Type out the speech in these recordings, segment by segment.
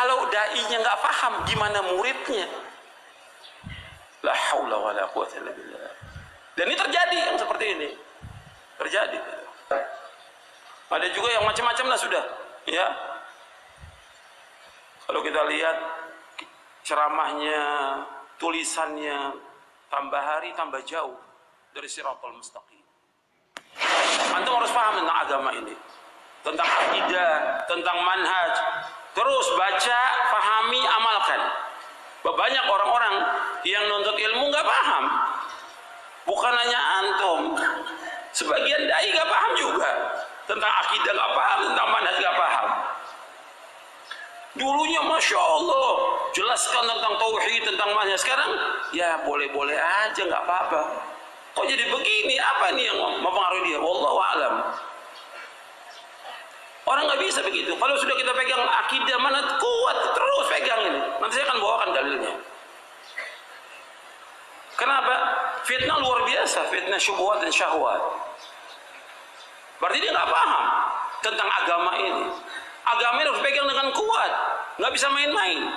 Kalau dai-nya nggak paham, gimana muridnya? La haula wala quwwata illa billah. Dan ini terjadi yang seperti ini. Terjadi. Ada juga yang macam-macam lah sudah, ya. Kalau kita lihat ceramahnya, tulisannya, tambah hari tambah jauh dari Shiratal Mustaqim. Antum harus paham tentang agama ini, tentang akidah, tentang manhaj. Terus baca, pahami, amalkan. Banyak orang-orang yang nuntut ilmu nggak paham. Bukan hanya antum, sebagian dai nggak paham juga tentang akidah, nggak paham tentang manhaj, nggak paham. Dulunya masya Allah jelaskan tentang tauhid, tentang manhaj. Sekarang ya boleh-boleh aja, nggak apa-apa. Kok jadi begini? Apa nih yang mempengaruhi dia? Wallahu a'lam. Orang nggak bisa begitu. Kalau sudah kita pegang akidah mana kuat, terus pegang ini. Nanti saya akan bawakan dalilnya. Kenapa? Fitnah luar biasa, fitnah syubhat dan syahwat. Berarti dia nggak paham tentang agama ini. Agama ini harus pegang dengan kuat, nggak bisa main-main.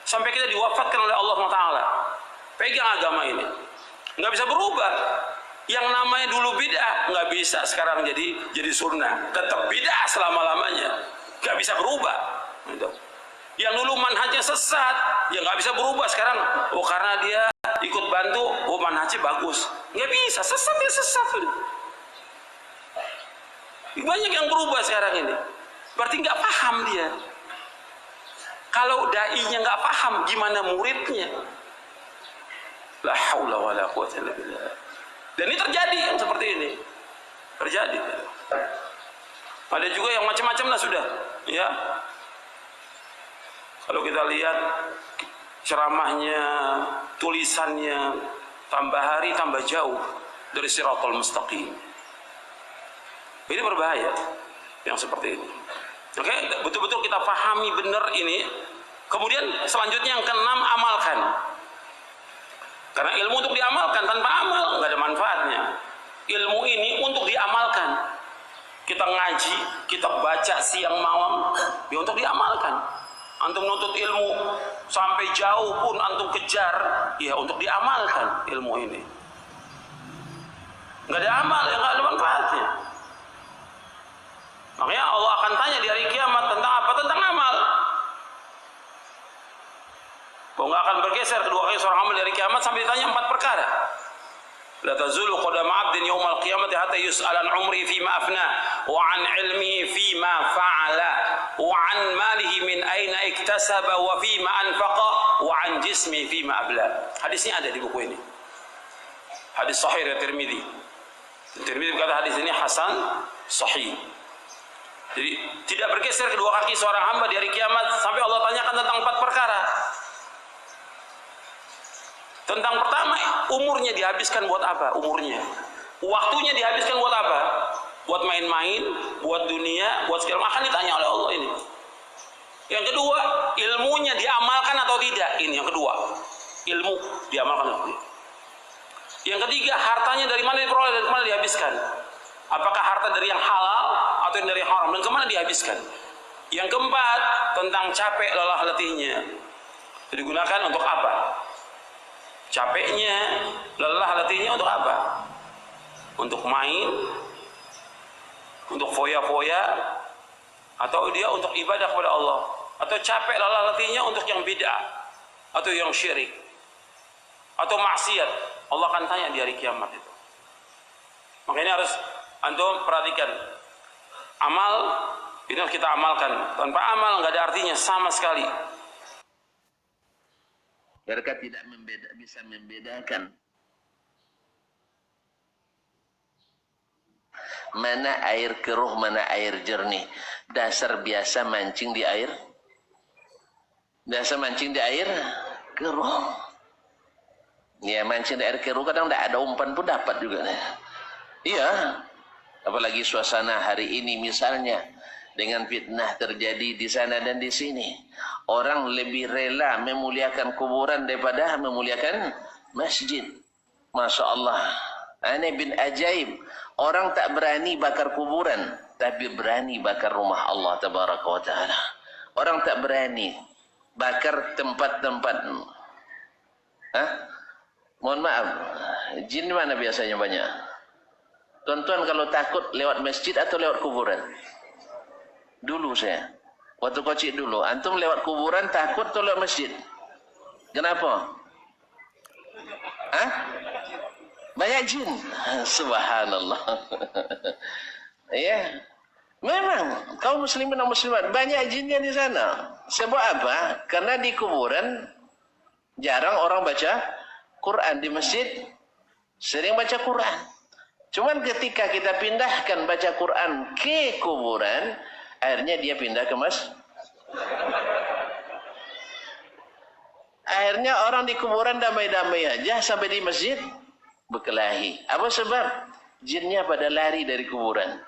Sampai kita diwafatkan oleh Allah Taala. Pegang agama ini, nggak bisa berubah. Yang namanya dulu bid'ah nggak bisa sekarang jadi sunnah. Tetap bid'ah selama-lamanya, nggak bisa berubah. Yang dulu manhajnya sesat, ya nggak bisa berubah sekarang. Oh karena dia ikut bantu, oh manhajnya bagus. Nggak bisa, sesat ya sesat. Banyak yang berubah sekarang ini. Berarti nggak paham dia. Kalau dai-nya nggak paham, gimana muridnya? La haula wala quwwata illa billah. Dan ini terjadi yang seperti ini. Terjadi. Ada juga yang macam-macam lah sudah, ya. Kalau kita lihat ceramahnya, tulisannya, tambah hari tambah jauh dari Shiratal Mustaqim. Ini berbahaya yang seperti ini. Oke, betul-betul kita pahami benar ini. Kemudian selanjutnya yang keenam, amalkan. Karena ilmu untuk diamalkan, tanpa amal nggak ada manfaatnya. Ilmu ini untuk diamalkan. Kita ngaji, kita baca siang malam, ya untuk diamalkan. Antum nuntut ilmu sampai jauh pun antum kejar, ya untuk diamalkan ilmu ini. Nggak ada amal, ya nggak ada manfaatnya. Makanya Allah akan tanya di hari kiamat tentang apa? Tentang amal. Bahwa nggak akan bergeser kedua kaki seorang hamba dari kiamat sampai ditanya 4 perkara. La tazulu qadama 'abdin yaumal qiyamati hatta yus'ala an umri fima afna wa an ilmihi fima fa'ala wa an malihi min aina iktasaba wa fima anfaqa wa an jismi fima abla. Hadisnya ada di buku ini. Hadis sahih dari Tirmidzi. Tirmidzi berkata hadis ini hasan sahih. Jadi tidak bergeser kedua kaki seorang hamba di hari kiamat sampai Allah tanyakan tentang 4 perkara. Tentang pertama, umurnya dihabiskan buat apa? Umurnya. Waktunya dihabiskan buat apa? Buat main-main, buat dunia, buat segala macam, akan ditanya oleh Allah ini. Yang kedua, ilmunya diamalkan atau tidak? Ini yang kedua. Ilmu diamalkan atau tidak? Yang ketiga, hartanya dari mana diperoleh dan kemana dihabiskan? Apakah harta dari yang halal atau dari yang haram dan kemana dihabiskan? Yang keempat, tentang capek lelah letihnya. Digunakan untuk apa? Capeknya, lelah letihnya untuk apa? Untuk main, untuk foya-foya, atau dia untuk ibadah kepada Allah? Atau capek lelah letihnya untuk yang bid'ah, atau yang syirik, atau maksiat? Allah akan tanya di hari kiamat itu. Makanya harus antum perhatikan. Amal itu harus kita amalkan. Tanpa amal nggak ada artinya sama sekali. Mereka tidak bisa membedakan mana air keruh, mana air jernih. Dasar biasa mancing di air, biasa mancing di air keruh. Ya mancing di air keruh kadang tidak ada umpan pun dapat juga. Iya, apalagi suasana hari ini misalnya dengan fitnah terjadi di sana dan di sini. Orang lebih rela memuliakan kuburan daripada memuliakan masjid. Masya Allah. Ini bin ajaib. Orang tak berani bakar kuburan, tapi berani bakar rumah Allah Tabaraka wa Ta'ala. Orang tak berani bakar tempat-tempat. Hah? Mohon maaf, jin mana biasanya banyak? Tuan-tuan kalau takut lewat masjid atau lewat kuburan? Dulu saya, waktu kecil dulu, antum lewat kuburan takut atau lewat masjid? Kenapa? Hah? Banyak jin. Subhanallah. Ya. Memang kaum muslimin dan muslimat banyak jinnya di sana. Sebab apa? Karena di kuburan jarang orang baca Quran, di masjid sering baca Quran. Cuman ketika kita pindahkan baca Quran ke kuburan, akhirnya dia pindah ke masjid. Akhirnya orang di kuburan damai-damai aja, sampai di masjid berkelahi. Apa sebab? Jinnya pada lari dari kuburan.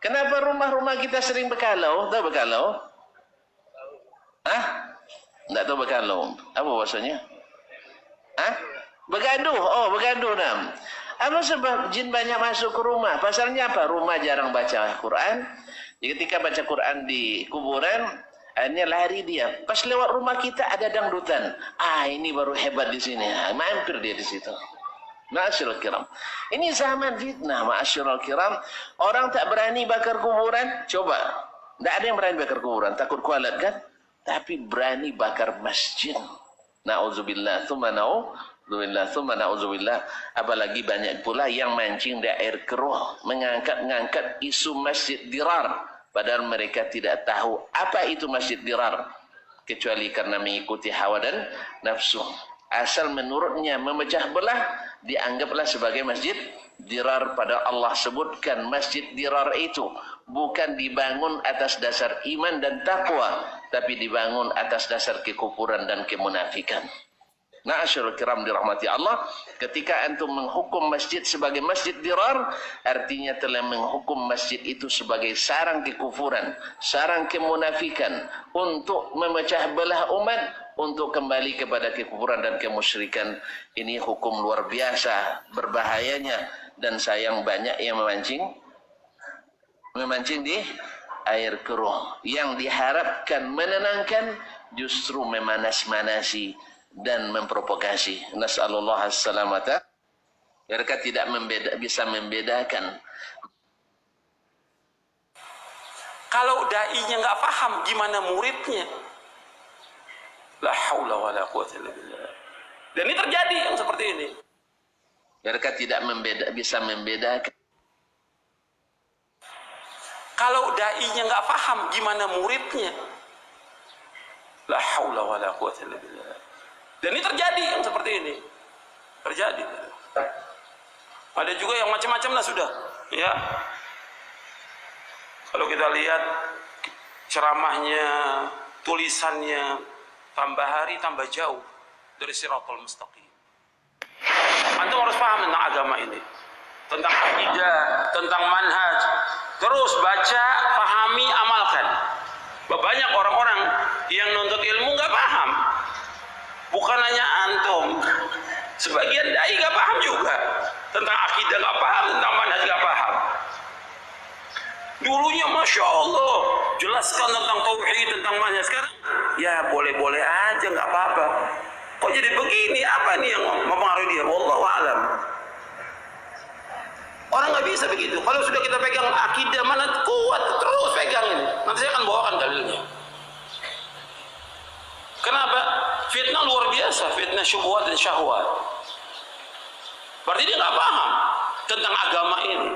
Kenapa rumah-rumah kita sering berkalau? Tahu berkalau? Hah? Tidak tahu berkalau. Apa bahasanya? Hah? Begaduh. Oh, begaduh nam. Apa sebab jin banyak masuk ke rumah? Pasalnya apa? Rumah jarang baca Quran. Ketika baca Quran di kuburan, akhirnya lari dia. Pas lewat rumah kita ada dangdutan. Ah, ini baru hebat di sini. Mampir dia di situ. Ma'asyiral kiram. Ini zaman fitnah, ma'asyiral kiram. Orang tak berani bakar kuburan. Coba. Tidak ada yang berani bakar kuburan. Takut kualat kan? Tapi berani bakar masjid. Na'udzubillah. Thumma na'udzubillah. Thumma na'udzubillah. Apalagi banyak pula yang mancing di air keruh. Mengangkat-ngangkat isu masjid dirar. Padahal mereka tidak tahu apa itu masjid dirar. Kecuali karena mengikuti hawa dan nafsu. Asal menurutnya memecah belah, dianggaplah sebagai masjid dirar. Pada Allah sebutkan masjid dirar itu bukan dibangun atas dasar iman dan takwa, tapi dibangun atas dasar kekufuran dan kemunafikan. Ma'asyiral kiram dirahmati Allah, ketika antum menghukum masjid sebagai masjid dirar, artinya telah menghukum masjid itu sebagai sarang kekufuran, sarang kemunafikan untuk memecah belah umat, untuk kembali kepada kekufuran dan kemusyrikan. Ini hukum luar biasa berbahayanya, dan sayang banyak yang memancing di air keruh. Yang diharapkan menenangkan justru memanas-manasi dan memprovokasi. Nas'alullah as-salamata. Mereka tidak bisa membedakan. Kalau da'inya nggak paham, gimana muridnya? La haula wa la quwwata illa billah. Dan ini terjadi yang seperti ini. Mereka tidak bisa membedakan. Kalau da'inya nggak paham, gimana muridnya? La haula wa la quwwata illa billah. Dan ini terjadi yang seperti ini. Terjadi. Ada juga yang macam-macam lah sudah. Ya. Kalau kita lihat ceramahnya, tulisannya, tambah hari tambah jauh dari Shirathul Mustaqim. Antum harus paham tentang agama ini, tentang akidah, tentang manhaj. Terus baca, pahami, amalkan. Banyak orang-orang yang nuntut ilmu nggak paham. Bukan hanya antum, sebagian dai nggak paham juga tentang akidah, nggak paham tentang manhaj, nggak paham. Dulunya masya Allah jelaskan tentang tauhid, tentang manhaj. Sekarang ya boleh-boleh aja, nggak apa-apa. Kok jadi begini? Apa nih yang mempengaruhi dia? Wallahu a'lam. Orang nggak bisa begitu. Kalau sudah kita pegang akidah mana kuat, terus pegang ini. Nanti saya akan bawakan dalilnya. Kenapa? Fitnah luar biasa, fitnah syubhat dan syahwat. Berarti dia nggak paham tentang agama ini.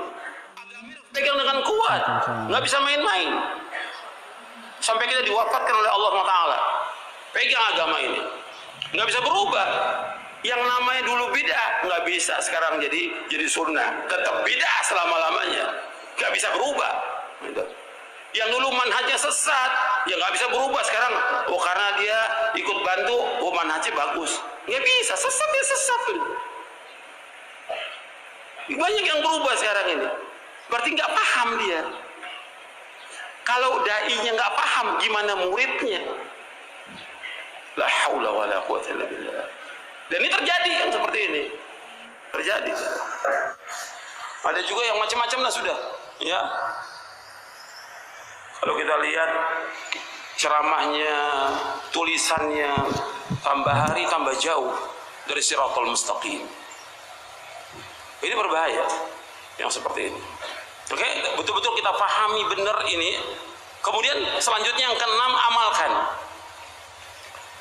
Pegang dengan kuat, nggak bisa main-main. Sampai kita diwafatkan oleh Allah Taala. Pegang agama ini, nggak bisa berubah. Yang namanya dulu bid'ah nggak bisa sekarang jadi sunnah. Tetap bid'ah selama-lamanya, nggak bisa berubah. Yang dulu manhajnya sesat, ya nggak bisa berubah sekarang. Oh karena dia ikut bantu, oh manhajnya bagus. Nggak bisa, sesat ya sesat. Banyak yang berubah sekarang ini. Berarti nggak paham dia. Kalau da'inya nggak paham, gimana muridnya? La haula wa la quwwata illa billah. Dan ini terjadi yang seperti ini. Terjadi. Ada juga yang macam-macam lah sudah. Ya. Kalau kita lihat ceramahnya, tulisannya, tambah hari tambah jauh dari Shiratal Mustaqim. Ini berbahaya yang seperti ini. Oke, betul-betul kita pahami benar ini. Kemudian selanjutnya yang keenam, amalkan.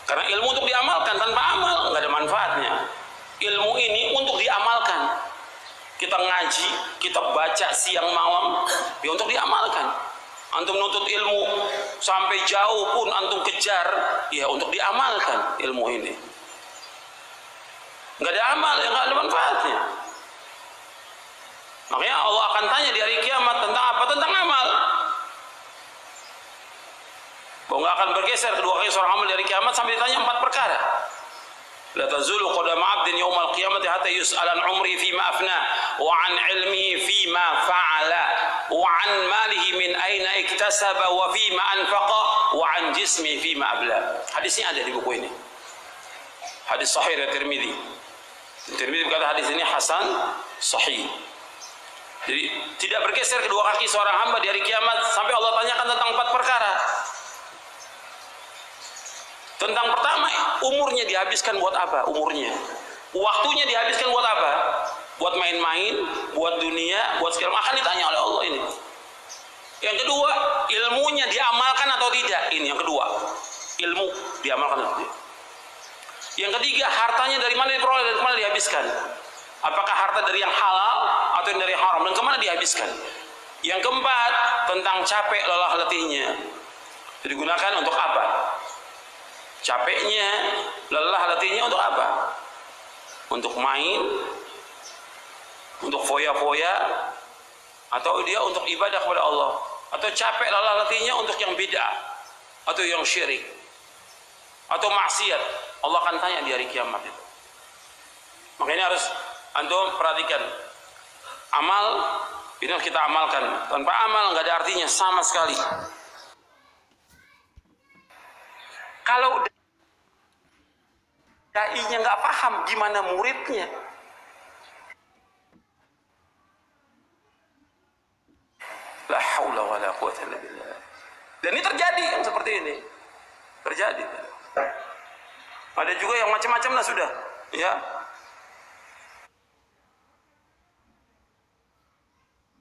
Karena ilmu untuk diamalkan, tanpa amal nggak ada manfaatnya. Ilmu ini untuk diamalkan. Kita ngaji, kita baca siang malam, ya untuk diamalkan. Antum nuntut ilmu sampai jauh pun antum kejar, ya untuk diamalkan ilmu ini. Nggak ada amal, ya nggak ada manfaatnya. Makanya Allah akan tanya di hari kiamat tentang apa? Tentang amal. Bahwa nggak akan bergeser kedua kaki seorang hamba dari kiamat sampai ditanya 4 perkara. La tazulu qadama 'abdin yaumal qiyamati hatta yus'ala an umri fima afna wa an ilmihi fima fa'ala wa an malihi min aina iktasaba wa fima anfaqa wa an jismi fima abla. Hadisnya ada di buku ini. Hadis sahih dari Tirmidzi. Tirmidzi berkata hadis ini hasan sahih. Jadi tidak bergeser kedua kaki seorang hamba di hari kiamat sampai Allah tanyakan tentang 4 perkara. Tentang pertama, umurnya dihabiskan buat apa? Umurnya, waktunya dihabiskan buat apa? Buat main-main, buat dunia, buat segala macam. Akan ditanya oleh Allah ini. Yang kedua, ilmunya diamalkan atau tidak? Ini yang kedua, ilmu diamalkan atau tidak? Yang ketiga, hartanya dari mana diperoleh, dari mana dihabiskan? Apakah harta dari yang halal atau yang dari haram, dan kemana dihabiskan? Yang keempat, tentang capek lelah letihnya. Digunakan untuk apa? Capeknya, lelah letihnya untuk apa? Untuk main, untuk foya-foya, atau dia untuk ibadah kepada Allah? Atau capek lelah letihnya untuk yang bid'ah, atau yang syirik, atau maksiat? Allah akan tanya di hari kiamat itu. Makanya harus antum perhatikan, amal ini harus kita amalkan. Tanpa amal nggak ada artinya sama sekali. Kalau dai-nya nggak paham, gimana muridnya? La haula wala quwwata illa billah. Dan ini terjadi yang seperti ini. Terjadi. Ada juga yang macam-macam lah sudah, ya.